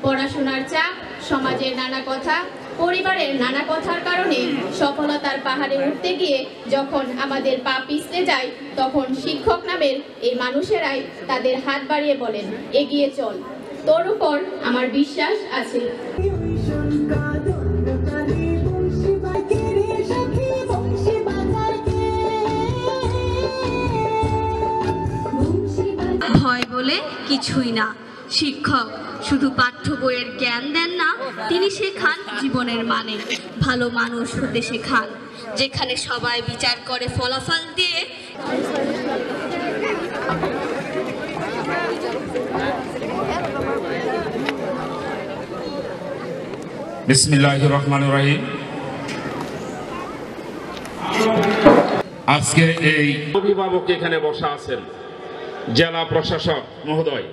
পড়াশোনার চাপ, সমাজের নানা কথা, পরিবারের নানা কথার কারণে সফলতার পাহাড়ে উঠতে গিয়ে যখন আমাদের পা পিছলে যায়, তখন শিক্ষক নামের এই মানুষেরাই তাদের হাত বাড়িয়ে বলেন, এগিয়ে চল, তোর উপর আমার বিশ্বাস আছে। ভয় বলে কিছুই না। শিক্ষক শুধু পাঠ্য বইয়ের জ্ঞান দেন না, তিনি শেখান জীবনের মানে। ভালো মানুষ হতে শেখান, যেখানে সবাই বিচার করে ফলাফল দিয়ে। বিসমিল্লাহির রহমানির রহিম। আজকে এই অভিভাবক এখানে বসা আছেন, জেলা প্রশাসক মহোদয়,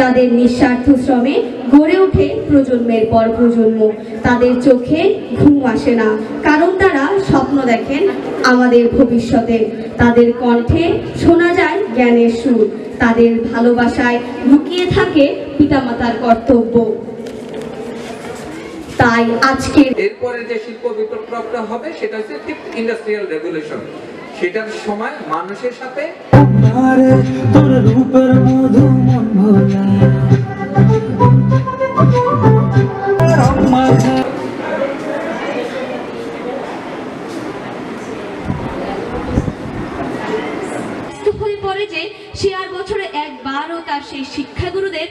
তাদের নিঃস্বার্থ শ্রমে গড়ে ওঠে প্রজন্মের পর প্রজন্ম। তাদের চোখে ঘুম আসে না, কারণ তারা স্বপ্ন দেখেন আমাদের ভবিষ্যতে। তাদের কণ্ঠে শোনা যায় জ্ঞানের সুর, তাদের ভালোবাসায় লুকিয়ে থাকে পিতামাতার কর্তব্য। তাই আজকে এরপরে যে শিল্প বিপ্লবটা হবে সেটা হচ্ছে ফিফথ ইন্ডাস্ট্রিয়াল রেভলিউশন। সেটার সময় মানুষের সাথে তোর রূপের মধু মন ভোলা হয়ে পড়ে যে সে আর বছরে একবারও তার সেই শিক্ষাগুরুদের